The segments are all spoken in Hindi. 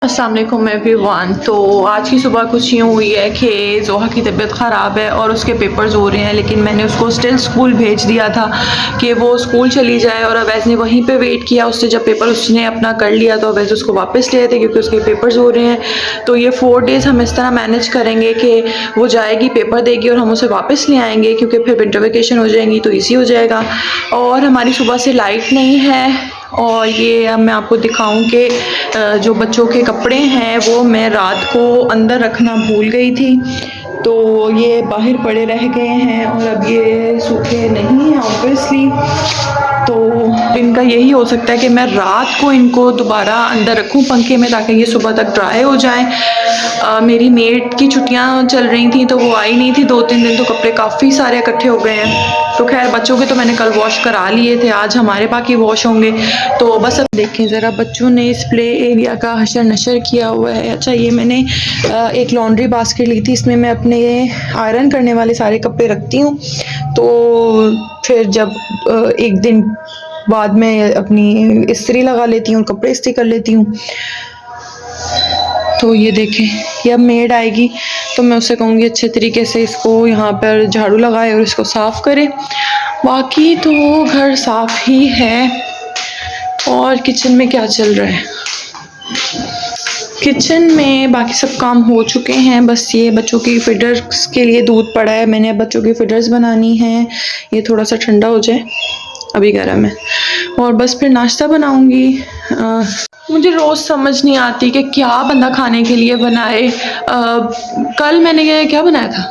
अस्सलाम वालेकुम एवरीवन। तो आज की सुबह कुछ यूँ हुई है कि ज़ोहा की तबीयत ख़राब है और उसके पेपर्स हो रहे हैं, लेकिन मैंने उसको स्टिल स्कूल भेज दिया था कि वो स्कूल चली जाए। और अवैज़ ने वहीं पे वेट किया, उससे जब पेपर उसने अपना कर लिया तो अवैज़ उसको वापस ले आए थे क्योंकि उसके पेपर्स हो रहे हैं। तो ये 4 डेज़ हम इस तरह मैनेज करेंगे कि वो जाएगी, पेपर देगी और हम उसे वापस ले आएँगे, क्योंकि फिर विंटर वेकेशन हो जाएंगी तो ईज़ी हो जाएगा। और हमारी सुबह से लाइट नहीं है। और ये अब मैं आपको दिखाऊं कि जो बच्चों के कपड़े हैं वो मैं रात को अंदर रखना भूल गई थी, तो ये बाहर पड़े रह गए हैं और अब ये सूखे नहीं हैं ऑब्वियसली। तो इनका यही हो सकता है कि मैं रात को इनको दोबारा अंदर रखूं पंखे में ताकि ये सुबह तक ड्राई हो जाएं। मेरी मेड की छुट्टियां चल रही थी तो वो आई नहीं थी 2-3 दिन, तो कपड़े काफ़ी सारे इकट्ठे हो गए हैं। तो खैर बच्चों के तो मैंने कल वॉश करा लिए थे, आज हमारे बाकी वॉश होंगे। तो बस अब देखें ज़रा, बच्चों ने इस प्ले एरिया का हशर नशर किया हुआ है। अच्छा, ये मैंने एक लॉन्ड्री बास्केट ली थी, इसमें मैं अपने आयरन करने वाले सारे कपड़े रखती हूँ। तो फिर जब एक दिन बाद में अपनी इस्त्री लगा लेती हूँ, कपड़े इस्त्री कर लेती हूँ। तो ये देखें, ये अब मेड आएगी तो मैं उससे कहूँगी अच्छे तरीके से इसको यहाँ पर झाड़ू लगाए और इसको साफ़ करे। बाकी तो घर साफ़ ही है। और किचन में क्या चल रहा है? किचन में बाकी सब काम हो चुके हैं, बस ये बच्चों की फीडर्स के लिए दूध पड़ा है, मैंने बच्चों की फीडर्स बनानी है। ये थोड़ा सा ठंडा हो जाए, अभी गर्म है। और बस फिर नाश्ता बनाऊंगी। मुझे रोज़ समझ नहीं आती कि क्या बंदा खाने के लिए बनाए। कल मैंने क्या बनाया था?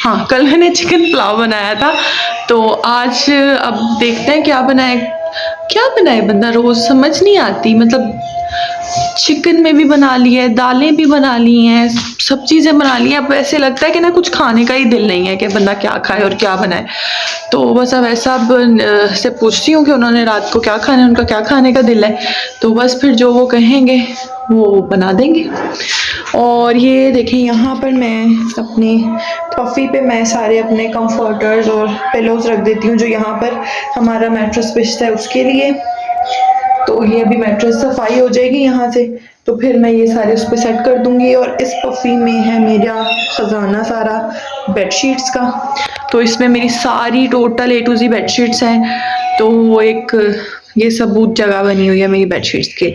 हाँ, कल मैंने चिकन पुलाव बनाया था। तो आज अब देखते हैं क्या बनाए बंदा, रोज़ समझ नहीं आती। मतलब चिकन में भी बना लिया है, दालें भी बना ली हैं, सब चीज़ें बना ली हैं। अब ऐसे लगता है कि ना कुछ खाने का ही दिल नहीं है कि बंदा क्या खाए और क्या बनाए। तो बस अब ऐसा से पूछती हूँ कि उन्होंने रात को क्या खाना है, उनका क्या खाने का दिल है, तो बस फिर जो वो कहेंगे वो बना देंगे। और ये देखें, यहाँ पर मैं अपनी पफ़ी पे मैं सारे अपने कंफर्टर्स और पिलोज रख देती हूँ जो यहाँ पर हमारा मैट्रेस बिछता है उसके लिए। तो ये अभी मैट्रेस सफाई हो जाएगी यहाँ से, तो फिर मैं ये सारे उस पर सेट कर दूँगी। और इस पफ़ी में है मेरा ख़जाना सारा बेडशीट्स का, तो इसमें मेरी सारी total A to Z bedsheets हैं। तो वो एक ये सबूत जगह बनी हुई है मेरी बेडशीट्स के।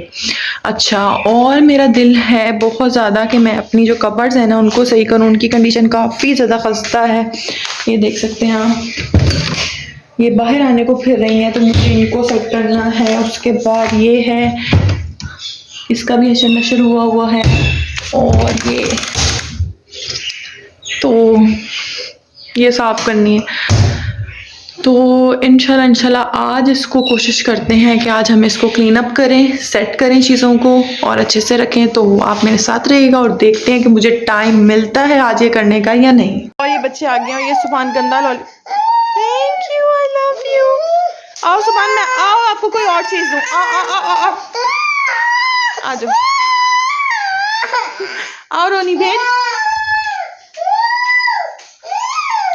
अच्छा, और मेरा दिल है बहुत ज़्यादा कि मैं अपनी जो कबर्ड्स हैं ना उनको सही करूँ, उनकी कंडीशन काफ़ी ज़्यादा खस्ता है। ये देख सकते हैं आप, ये बाहर आने को फिर रही हैं तो मुझे इनको सेट करना है। उसके बाद ये है, इसका भी हशर नशर हुआ है। और ये तो ये साफ़ करनी है। तो इंशाल्लाह आज इसको कोशिश करते हैं कि आज हम इसको क्लीन अप करें, सेट करें चीज़ों को और अच्छे से रखें। तो आप मेरे साथ रहिएगा और देखते हैं कि मुझे टाइम मिलता है आज ये करने का या नहीं। और ये बच्चे आ गए हैं, ये सुभान गंदा thank you, I love you. आओ सुभान, मैं आओ, आपको कोई और चीज़ दूँ। आओ आ जाओ, आओ रोनी भेज।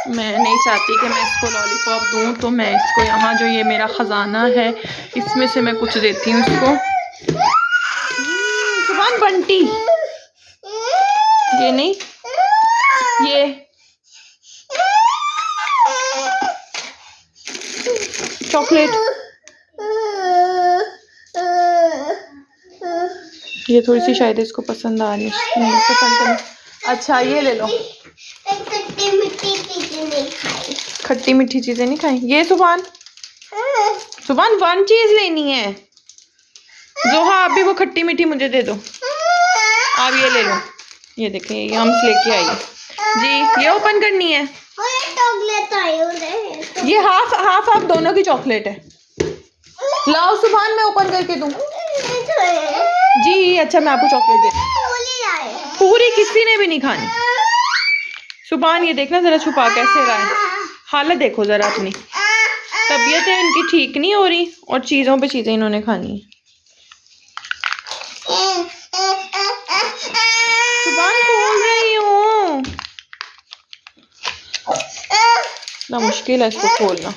मैं नहीं चाहती कि मैं इसको लॉलीपॉप दूँ, तो मैं इसको यहाँ जो ये मेरा ख़जाना है इसमें से मैं कुछ देती हूँ इसको। सुभान बंटी, ये नहीं, ये चॉकलेट, ये थोड़ी सी शायद इसको पसंद आ रही है, नहीं पसंद तो नहीं। अच्छा ये ले लो, खट्टी मीठी चीजें नहीं खाई। ये सुभान वन चीज लेनी है। जोहा आप भी वो खट्टी मीठी मुझे दे दो, आप ये ले लो। ये देखें, ये हम्स लेके आई जी, ये ओपन करनी है। ये हाफ आप दोनों की चॉकलेट है। लाओ सुभान, मैं ओपन करके दूं जी। अच्छा, मैं आपको चॉकलेट दे, पूरी किसी ने भी नहीं खानी। सुभान ये देखना जरा, छुपा कैसे रहा है, हालत देखो जरा अपनी। तबीयत है इनकी ठीक नहीं हो रही और चीज़ों पे चीज़ें इन्होंने खानी है। सुभान खोल रही हूँ, ना मुश्किल है इसको खोलना।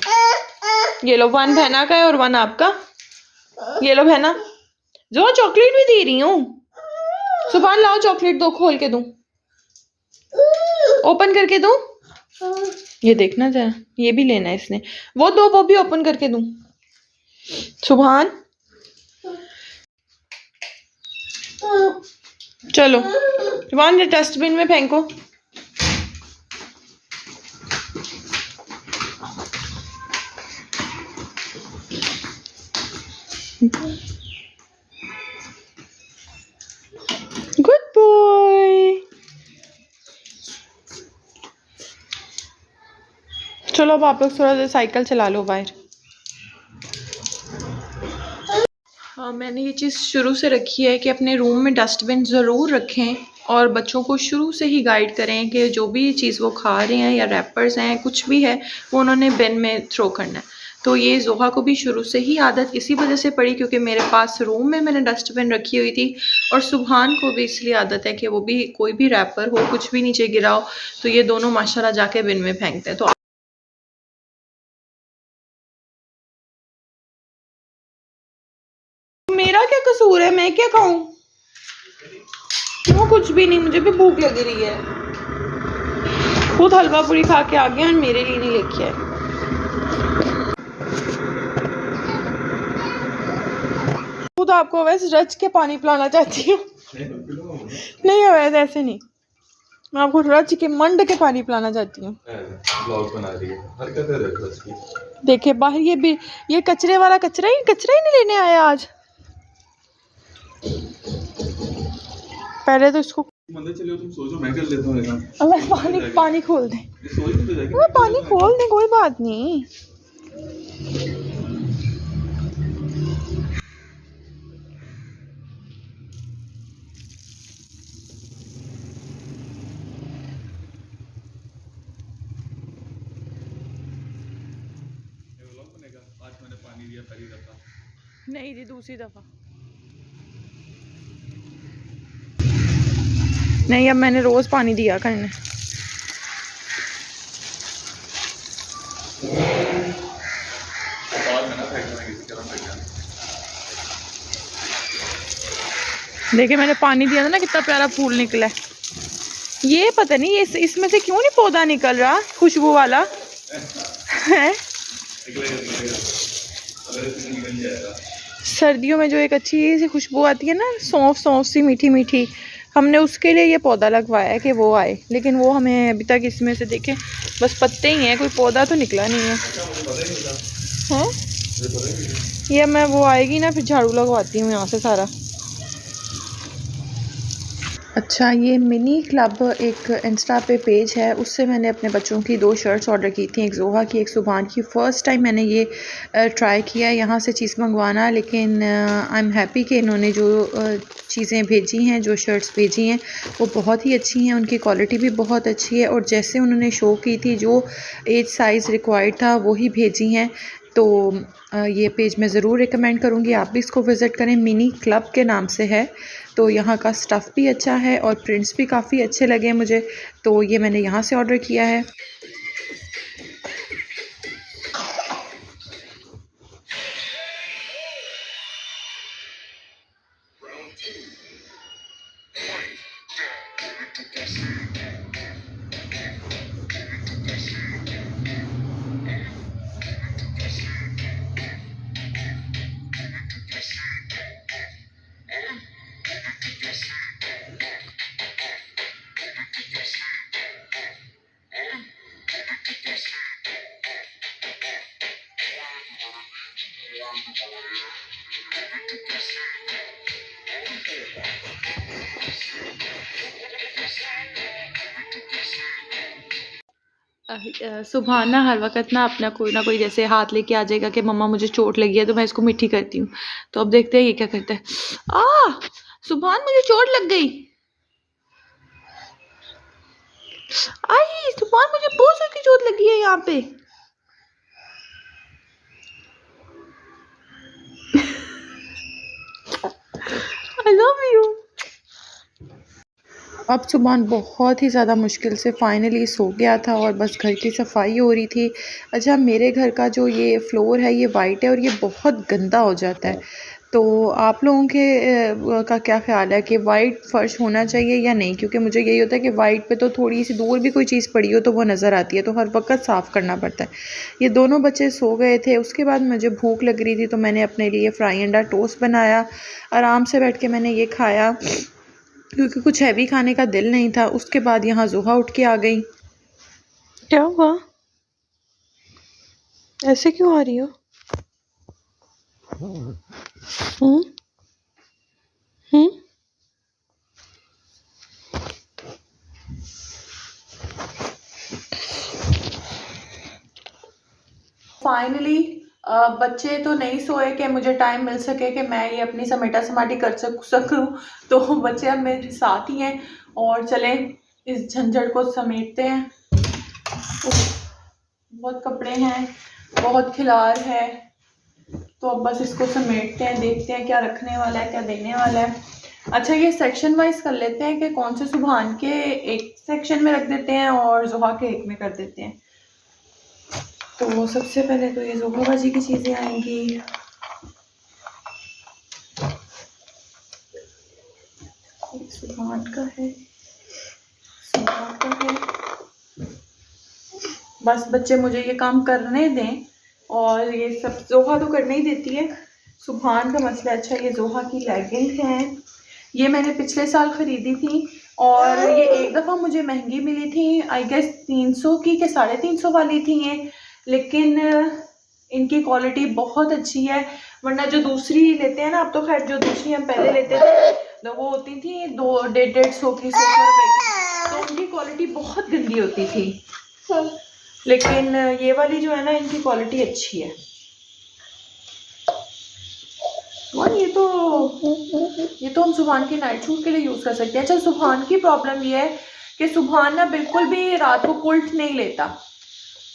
ये लो, 1 बहना का है और 1 आपका। ये लो बहना, जो चॉकलेट भी दे रही हूँ। सुभान लाओ चॉकलेट दो, खोल के दूं, ओपन करके दूं। ये देखना जरा, ये भी लेना है इसने, वो दो, वो भी ओपन करके दूं। सुभान चलो, सुभान ये डस्टबिन में फेंको। Good boy. चलो अब आप लोग थोड़ा देर साइकिल चला लो बाहर। हाँ, मैंने ये चीज़ शुरू से रखी है कि अपने रूम में डस्टबिन ज़रूर रखें और बच्चों को शुरू से ही गाइड करें कि जो भी चीज़ वो खा रहे हैं या रैपर्स हैं, कुछ भी है, वो उन्होंने बिन में थ्रो करना है। तो ये जोहा को भी शुरू से ही आदत इसी वजह से पड़ी क्योंकि मेरे पास रूम में मैंने डस्टबिन रखी हुई थी, और सुभान को भी इसलिए आदत है कि वो भी कोई भी रैपर हो, कुछ भी नीचे गिरा हो, तो ये दोनों माशाल्लाह जाके बिन में फेंकते हैं। तो मेरा क्या कसूर है, मैं क्या खाऊं? वो कुछ भी नहीं, मुझे भी भूख लगी रही है। खुद हलवा पूरी खा के आ गया और मेरे लिए नहीं लेके आए। खुद आपको वैसे रच के पानी पिलाना चाहती हूँ। नहीं वैसे ऐसे नहीं, मैं आपको रच के मंड के पानी पिलाना चाहती हूँ। बना रही है, देखिए बाहर ये कचरे वाला कचरा ही नहीं लेने आया आज। पहले तो इसको चलो तुम सो जाओ, मैं कर लेता हूँ। अब पानी खोल दे, पानी खोल दे, कोई बात नहीं। आज मैंने पानी दिया पहली दफा, नहीं दी दूसरी दफा नहीं, अब मैंने रोज पानी दिया करने। देखिए मैंने पानी दिया था ना, कितना प्यारा फूल निकला है। ये पता नहीं इसमें से क्यों नहीं पौधा निकल रहा खुशबू वाला है। सर्दियों में जो एक अच्छी सी खुशबू आती है ना, सौंफ सी मीठी मीठी, हमने उसके लिए ये पौधा लगवाया है कि वो आए, लेकिन वो हमें अभी तक इसमें से देखें बस पत्ते ही हैं, कोई पौधा तो निकला नहीं है। हैं? ये मैं वो आएगी ना फिर झाड़ू लगवाती हूँ यहाँ से सारा। अच्छा, ये मिनी क्लब एक इंस्टा पे पेज है, उससे मैंने अपने बच्चों की 2 शर्ट्स ऑर्डर की थी, एक जोहा की एक सुभान की। फ़र्स्ट टाइम मैंने ये ट्राई किया है यहाँ से चीज़ मंगवाना, लेकिन आई एम हैप्पी कि इन्होंने जो चीज़ें भेजी हैं, जो शर्ट्स भेजी हैं वो बहुत ही अच्छी हैं, उनकी क्वालिटी भी बहुत अच्छी है, और जैसे उन्होंने शो की थी जो एज साइज़ रिक्वायर्ड था वही भेजी हैं। तो ये पेज मैं ज़रूर रिकमेंड करूँगी, आप भी इसको विज़िट करें, मिनी क्लब के नाम से है। तो यहाँ का स्टफ़ भी अच्छा है और प्रिंट्स भी काफ़ी अच्छे लगे मुझे, तो ये मैंने यहाँ से ऑर्डर किया है। सुभाना हर वक़्त ना अपना कोई ना कोई जैसे हाथ लेके आ जाएगा कि मम्मा मुझे चोट लगी है, तो मैं इसको मिट्टी करती हूँ। तो अब देखते हैं ये क्या करता है। सुभान मुझे चोट लग गई। आई सुभान मुझे बहुत जोर की चोट लगी है यहाँ पे। I love you. अब सुभान बहुत ही ज़्यादा मुश्किल से फ़ाइनली सो गया था और बस घर की सफाई हो रही थी। अच्छा, मेरे घर का जो ये फ्लोर है ये वाइट है और ये बहुत गंदा हो जाता है, तो आप लोगों के का क्या ख़्याल है कि वाइट फ़र्श होना चाहिए या नहीं? क्योंकि मुझे यही होता है कि वाइट पे तो थोड़ी सी दूर भी कोई चीज़ पड़ी हो तो वो नज़र आती है, तो हर वक्त साफ़ करना पड़ता है। ये दोनों बच्चे सो गए थे, उसके बाद मुझे भूख लग रही थी तो मैंने अपने लिए फ्राई अंडा टोस्ट बनाया, आराम से बैठ के मैंने ये खाया क्योंकि कुछ हैवी खाने का दिल नहीं था। उसके बाद यहाँ ज़ुहा उठ के आ गई। क्या हुआ? ऐसे क्यों आ रही हो? हुँ? हुँ? फाइनली बच्चे तो नहीं सोए कि मुझे टाइम मिल सके कि मैं ये अपनी समेटा समाटी कर सकूँ, तो बच्चे अब मेरे साथ ही हैं और चलें इस झंझट को समेटते हैं। बहुत कपड़े हैं, बहुत खिलार है, तो अब बस इसको समेटते हैं, देखते हैं क्या रखने वाला है, क्या देने वाला है। अच्छा, ये सेक्शन वाइज कर लेते हैं कि कौन से सुबहान के एक सेक्शन में रख देते हैं और ज़ुहा के एक में कर देते हैं। तो सबसे पहले तो ये ज़ुहा बाजी की चीज़ें आएंगी। सुबहान का है, सुबहान का है। बस बच्चे मुझे ये काम करने दें और ये सब ज़ोहा तो करने ही देती है, सुबहान का मसला। अच्छा, ये ज़ोहा की लेगिंग है, ये मैंने पिछले साल ख़रीदी थी और ये एक दफ़ा मुझे महंगी मिली थी, आई गेस 300 की के 350 वाली थी ये, लेकिन इनकी क्वालिटी बहुत अच्छी है। वरना जो दूसरी लेते हैं ना, अब तो खैर जो दूसरी हम पहले लेते थे तो वो होती थी 200-150 की, 100 रुपए की, तो उनकी क्वालिटी बहुत गंदी होती थी। लेकिन ये वाली जो है ना, इनकी क्वालिटी अच्छी है। और ये तो हम सुबहान के नाइट सूट के लिए यूज़ कर सकते हैं। अच्छा, सुबहान की प्रॉब्लम ये है कि सुबहान ना बिल्कुल भी रात को कुल्ट नहीं लेता,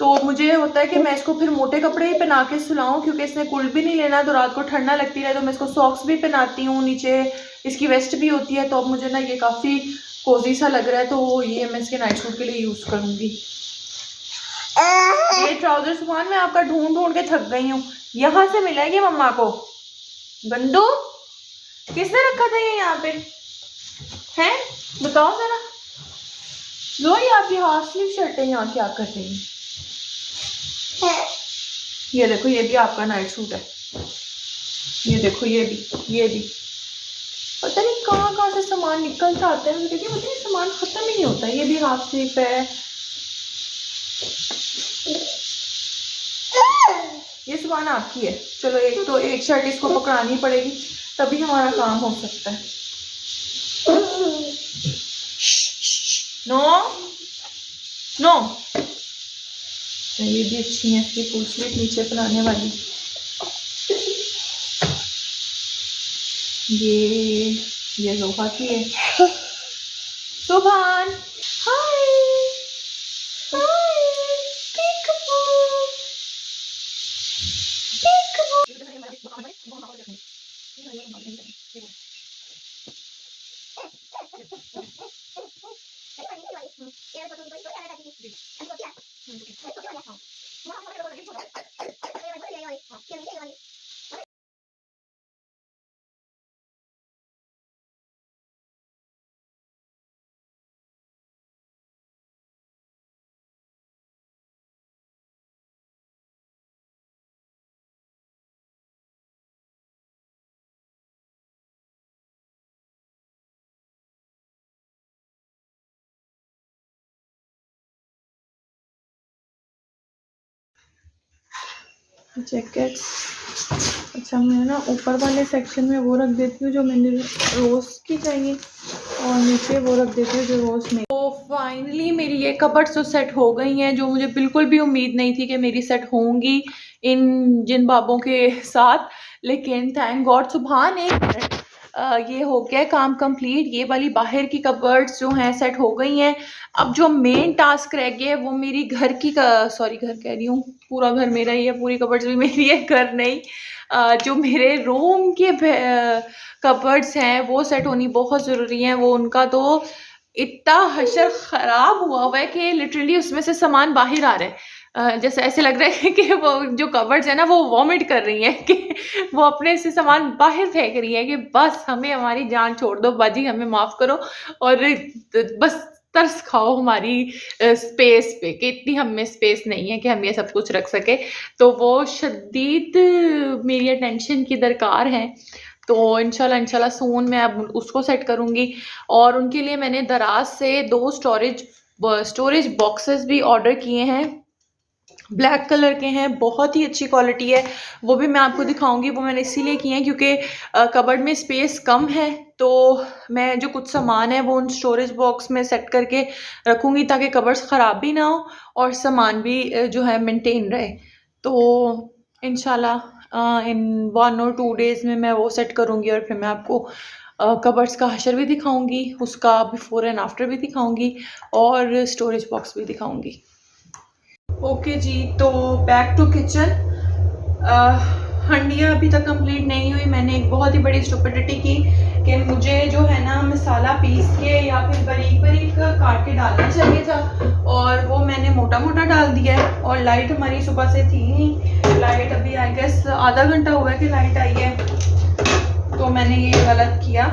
तो मुझे होता है कि मैं इसको फिर मोटे कपड़े ही पहना के सुलाऊं, क्योंकि इसने कुल्ट भी नहीं लेना, तो रात को ठंडा लगती रहे, तो मैं इसको सॉक्स भी पहनाती हूँ, नीचे इसकी वेस्ट भी होती है, तो अब मुझे ना ये काफ़ी कोजी सा लग रहा है, तो ये मैं इसके नाइट सूट के लिए यूज़ करूँगी। ये ट्राउजर सुबहान मैं आपका ढूंढ ढूंढ के थक गई हूँ, यहाँ से मिलेगी मम्मा को। गंदू किसने रखा था ये यहाँ पे हैं, बताओ जरा। लो, ये आपकी हाफ स्लीव शर्ट है, यहाँ क्या कर रही है? ये देखो, ये भी आपका नाइट सूट है। ये देखो, ये भी पता नहीं कहाँ कहाँ से सामान निकल जाते हैं, क्योंकि मुझे सामान खत्म ही नहीं होता। ये भी हाफ स्लीव है। ये सामान आपकी है। चलो, एक शर्ट इसको पकड़ानी पड़ेगी, तभी हमारा काम हो सकता है। नो नो, ये भी अच्छी है, इसकी फुल स्लीव नीचे फैलाने वाली। ये ज़ोहा की है। सुबहान, हाय जैकेट्स। अच्छा, मैं ना ऊपर वाले सेक्शन में वो रख देती हूँ जो मैंने रोज़ की चाहिए, और नीचे वो रख देती हूँ जो रोज़ में। तो फाइनली मेरी ये कबर्ड्स तो सेट हो गई हैं, जो मुझे बिल्कुल भी उम्मीद नहीं थी कि मेरी सेट होंगी इन जिन बाबों के साथ, लेकिन थैंक गॉड। सुबहान, ये हो गया काम कंप्लीट। ये वाली बाहर की कबर्ड्स जो हैं सेट हो गई हैं। अब जो मेन टास्क रह गया है वो मेरी घर कह रही हूँ, पूरा घर मेरा ही है, पूरी कबर्ड्स भी मेरी है, घर नहीं। जो मेरे रूम के कबर्ड्स हैं वो सेट होनी बहुत ज़रूरी है। वो उनका तो इतना हशर ख़राब हुआ है कि लिटरली उसमें से सामान बाहर आ रहा है। जैसे ऐसे लग रहा है कि वो जो कबर्ड्स है ना वो वॉमिट कर रही हैं कि वो अपने से सामान बाहर फेंक रही है कि बस हमें हमारी जान छोड़ दो बाजी, हमें माफ़ करो और बस तरस खाओ हमारी स्पेस पे कि इतनी हम में स्पेस नहीं है कि हम ये सब कुछ रख सके। तो वो शदीद मेरी अटेंशन की दरकार है। तो इंशाल्लाह सून मैं अब उसको सेट करूँगी और उनके लिए मैंने दराज से 2 स्टोरेज बॉक्सेस भी ऑर्डर किए हैं। ब्लैक कलर के हैं, बहुत ही अच्छी क्वालिटी है। वो भी मैं आपको दिखाऊँगी। वो मैंने इसीलिए किए हैं क्योंकि कबर्ड में स्पेस कम है, तो मैं जो कुछ सामान है वो उन स्टोरेज बॉक्स में सेट करके रखूँगी ताकि कबर्ड्स ख़राब भी ना हो और सामान भी जो है मेंटेन रहे। तो इंशाल्लाह इन 1 और 2 डेज़ में मैं वो सेट करूँगी और फिर मैं आपको कबर्ड्स का हशर भी दिखाऊँगी, उसका बिफ़ोर एंड आफ्टर भी दिखाऊँगी और स्टोरेज बॉक्स भी दिखाऊँगी। ओके जी, तो बैक टू किचन। हंडिया अभी तक कंप्लीट नहीं हुई। मैंने एक बहुत ही बड़ी स्टुपिडिटी की कि मुझे जो है ना मसाला पीस के या फिर बारीक बारीक काट के डालना चाहिए था और वो मैंने मोटा मोटा डाल दिया है। और लाइट हमारी सुबह से थी नहीं, लाइट अभी आई गेस आधा घंटा हुआ है कि लाइट आई है, तो मैंने ये गलत किया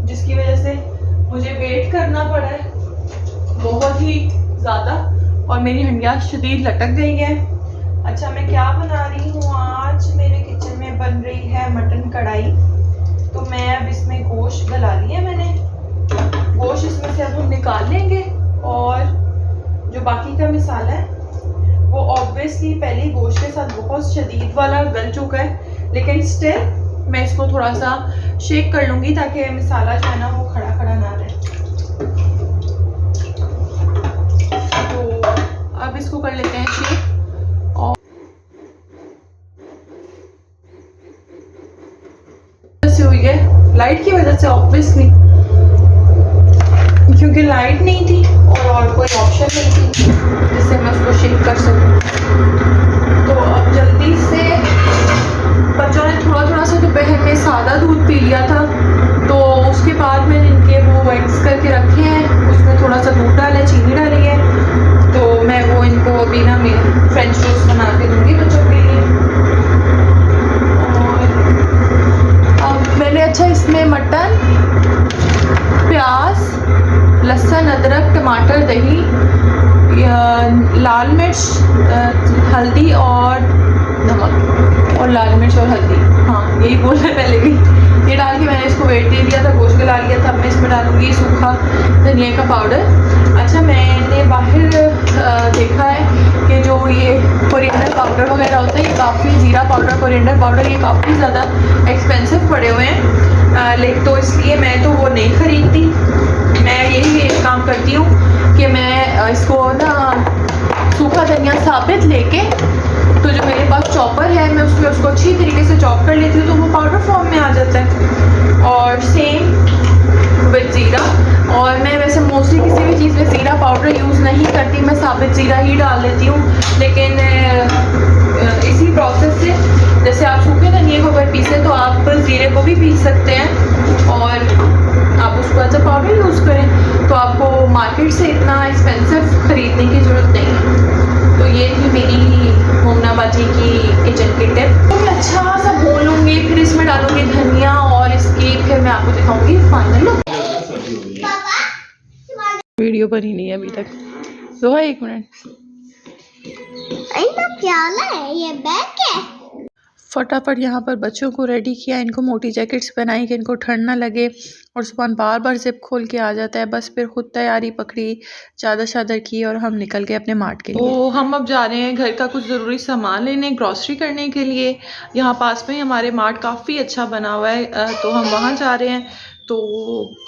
जिसकी वजह से मुझे वेट करना पड़ा है बहुत ही ज़्यादा और मेरी हंडिया शदीद लटक गई है। अच्छा, मैं क्या बना रही हूँ आज? मेरे किचन में बन रही है मटन कढ़ाई। तो मैं अब इसमें गोश्त गला लिया मैंने, गोश्त इसमें से अब हम निकाल लेंगे और जो बाकी का मसाला है वो ऑब्वियसली पहले गोश्त के साथ बहुत शदीद वाला गल चुका है, लेकिन स्टिल मैं इसको थोड़ा सा शेक कर लूँगी ताकि मसाला जो है ना वो खड़ा खड़ा ना रहे। अब इसको कर लेते हैं शेक और से हुई है लाइट की वजह से ऑब्वियसली, क्योंकि लाइट नहीं थी और कोई ऑप्शन नहीं थी जिससे मैं उसको शेक कर सकूं। तो अब जल्दी से बच्चों ने थोड़ा सा दोपहर में सादा दूध पी लिया था, तो उसके बाद मैंने इनके वो एग्स करके रखे हैं, उसमें थोड़ा सा दूध डाला है, चीनी डाली है, तो मैं वो इनको अभी ना मैं फ्रेंच टोस्ट बना के दूँगी बच्चों के लिए। और अब मैंने अच्छा इसमें मटन, प्याज, लहसुन, अदरक, टमाटर, दही, लाल मिर्च, हल्दी और नमक और लाल मिर्च और हल्दी, हाँ यही बोल रहे पहले भी, ये डाल के मैंने इसको वेट दे दिया था, गोश्त गला लिया था। अब मैं इसमें डालूँगी सूखा धनिया का पाउडर। अच्छा, मैंने बाहर देखा है कि जो ये कोरिएंडर पाउडर वगैरह होता है, ये काफ़ी ज़ीरा पाउडर, कोरिएंडर पाउडर, ये काफ़ी ज़्यादा एक्सपेंसिव पड़े हुए हैं, लेकिन तो इसलिए मैं तो वो नहीं ख़रीदती। मैं यही एक काम करती हूँ कि मैं इसको ना सूखा धनिया साबित लेके, तो जो मेरे पास चॉपर है मैं उसमें उसको अच्छी तरीके से चॉप कर लेती हूँ, तो वो पाउडर फॉर्म में आ जाता है। और सेम विद ज़ीरा, और मैं वैसे मोस्टली किसी भी चीज़ में ज़ीरा पाउडर यूज़ नहीं करती, मैं साबित ज़ीरा ही डाल देती हूँ। लेकिन इसी प्रोसेस से जैसे आप सूखे धनिए को अगर पीसे तो आप ज़ीरे को भी पीस सकते हैं और आप उसको एज अ पाउडर यूज़ करें, तो आपको मार्केट से इतना एक्सपेंसिव ख़रीदने की ज़रूरत नहीं है। तो ये थी मेरी मोमना बाजी की किचन की टिप। तो मैं अच्छा सा भून लूँगी, फिर इसमें डालूँगी धनिया और इसकी फिर मैं आपको दिखाऊँगी फाइनल लुक। वीडियो बनी नहीं है अभी तक, तो 1 मिनट। क्या है ये बैग है? फटाफट यहाँ पर बच्चों को रेडी किया, इनको मोटी जैकेट्स पहनाई कि इनको ठंड ना लगे, और सुबह बार बार ज़िप खोल के आ जाता है। बस फिर खुद तैयारी पकड़ी, चादर शादर की और हम निकल गए अपने मार्ट के लिए। तो हम अब जा रहे हैं घर का कुछ ज़रूरी सामान लेने, ग्रॉसरी करने के लिए। यहाँ पास में ही हमारे मार्ट काफ़ी अच्छा बना हुआ है, तो हम वहाँ जा रहे हैं। तो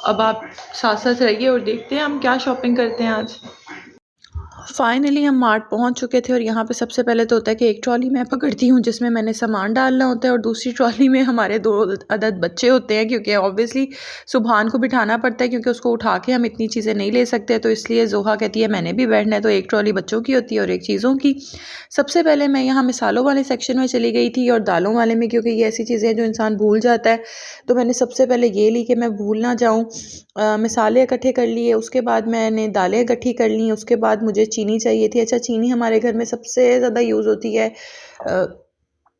अब आप साथ साथ रहिए और देखते हैं हम क्या शॉपिंग करते हैं आज। फाइनली हम मार्ट पहुंच चुके थे और यहाँ पे सबसे पहले तो होता है कि एक ट्रॉली मैं पकड़ती हूँ जिसमें मैंने सामान डालना होता है, और दूसरी ट्रॉली में हमारे 2 अदद बच्चे होते हैं, क्योंकि ऑब्वियसली सुबहान को बिठाना पड़ता है क्योंकि उसको उठा के हम इतनी चीज़ें नहीं ले सकते। तो इसलिए जोहा कहती है मैंने भी बैठना है, तो एक ट्रॉली बच्चों की होती है और एक चीज़ों की। सबसे पहले मैं यहाँ मिसालों वाले सेक्शन में चली गई थी और दालों वाले में, क्योंकि ये ऐसी चीज़ें हैं जो इंसान भूल जाता है। तो मैंने सबसे पहले ये ली कि मैं भूल ना जाऊँ। मिसाले इकट्ठे कर लिए, उसके बाद मैंने दालें इकट्ठी कर ली, उसके बाद मुझे चीनी चाहिए थी। अच्छा, चीनी हमारे घर में सबसे ज़्यादा यूज़ होती है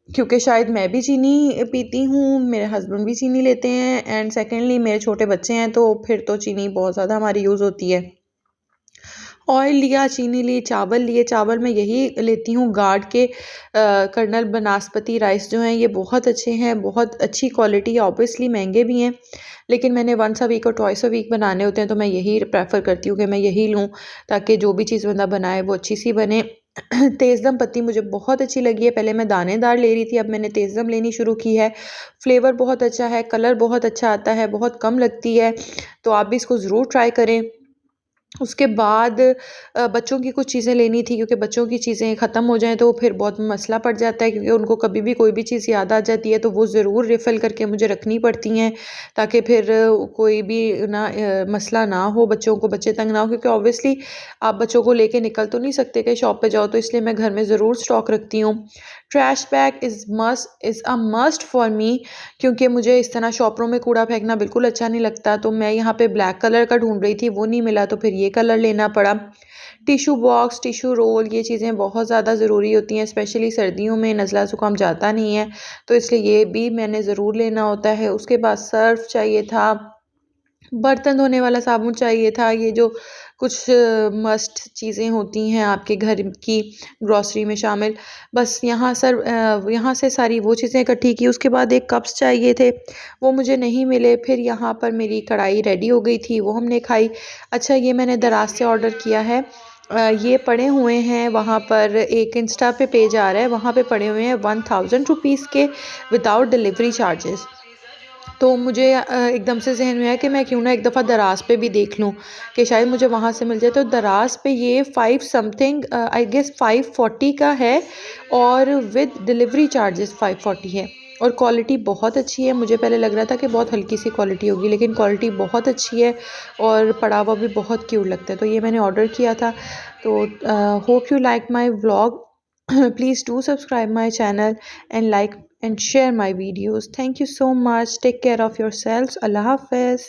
क्योंकि शायद मैं भी चीनी पीती हूँ, मेरे हस्बैंड भी चीनी लेते हैं एंड सेकेंडली मेरे छोटे बच्चे हैं, तो फिर तो चीनी बहुत ज़्यादा हमारी यूज़ होती है। ऑयल लिया, चीनी ली, चावल लिए। चावल मैं यही लेती हूँ गार्ड के कर्नल बनास्पति राइस जो हैं, ये बहुत अच्छे हैं, बहुत अच्छी क्वालिटी है। ऑब्वियसली महंगे भी हैं, लेकिन मैंने वंस अ वीक और ट्वाइस अ वीक बनाने होते हैं, तो मैं यही प्रेफर करती हूँ कि मैं यही लूँ, ताकि जो भी चीज़ बंदा बनाए वो अच्छी सी बने। तेज़दम पत्ती मुझे बहुत अच्छी लगी है। पहले मैं दानेदार ले रही थी, अब मैंने तेज़दम लेनी शुरू की है। फ्लेवर बहुत अच्छा है, कलर बहुत अच्छा आता है, बहुत कम लगती है, तो आप भी इसको ज़रूर ट्राई करें। उसके बाद बच्चों की कुछ चीज़ें लेनी थी, क्योंकि बच्चों की चीज़ें ख़त्म हो जाएँ तो फिर बहुत मसला पड़ जाता है, क्योंकि उनको कभी भी कोई भी चीज़ याद आ जाती है, तो वो ज़रूर रिफ़िल करके मुझे रखनी पड़ती हैं, ताकि फिर कोई भी ना मसला ना हो, बच्चों को बच्चे तंग ना हो, क्योंकि ऑब्वियसली आप बच्चों को लेके निकल तो नहीं सकते कि शॉप पे जाओ, तो इसलिए मैं घर में ज़रूर स्टॉक रखती हूँ। Trash bag is a must for me, क्योंकि मुझे इस तरह शॉपरों में कूड़ा फेंकना बिल्कुल अच्छा नहीं लगता। तो मैं यहाँ पे ब्लैक कलर का ढूंढ रही थी, वो नहीं मिला, तो फिर ये कलर लेना पड़ा। टिशू बॉक्स, टिशू रोल, ये चीज़ें बहुत ज़्यादा ज़रूरी होती हैं, स्पेशली सर्दियों में नज़ला ज़ुकाम जाता नहीं है, तो इसलिए ये भी मैंने ज़रूर लेना होता है। उसके बाद सर्फ चाहिए था, बर्तन धोने वाला साबुन चाहिए था, ये जो कुछ मस्ट चीज़ें होती हैं आपके घर की ग्रॉसरी में शामिल। बस यहाँ से सारी वो चीज़ें इकट्ठी की। उसके बाद एक कप्स चाहिए थे, वो मुझे नहीं मिले। फिर यहाँ पर मेरी कढ़ाई रेडी हो गई थी, वो हमने खाई। अच्छा, ये मैंने दराज से ऑर्डर किया है। ये पड़े हुए हैं वहाँ पर, एक इंस्टा पे पेज आ रहा है, वहाँ पे पड़े हुए हैं 1000 रुपीज़ के विदाउट डिलीवरी चार्जेस। तो मुझे एकदम से ज़हन में आया कि मैं क्यों ना एक दफ़ा दराज़ पे भी देख लूँ कि शायद मुझे वहाँ से मिल जाए। तो दराज़ पे ये 5 समथिंग आई गेस 540 का है, और विद डिलीवरी चार्जेस 540 है, और क्वालिटी बहुत अच्छी है। मुझे पहले लग रहा था कि बहुत हल्की सी क्वालिटी होगी, लेकिन क्वालिटी बहुत अच्छी है और पड़ा हुआ भी बहुत क्यूट लगता है। तो ये मैंने ऑर्डर किया था। तो hope you like my vlog. Please do subscribe my channel and like and share my videos. Thank you so much. Take care of yourselves. Allah Hafiz.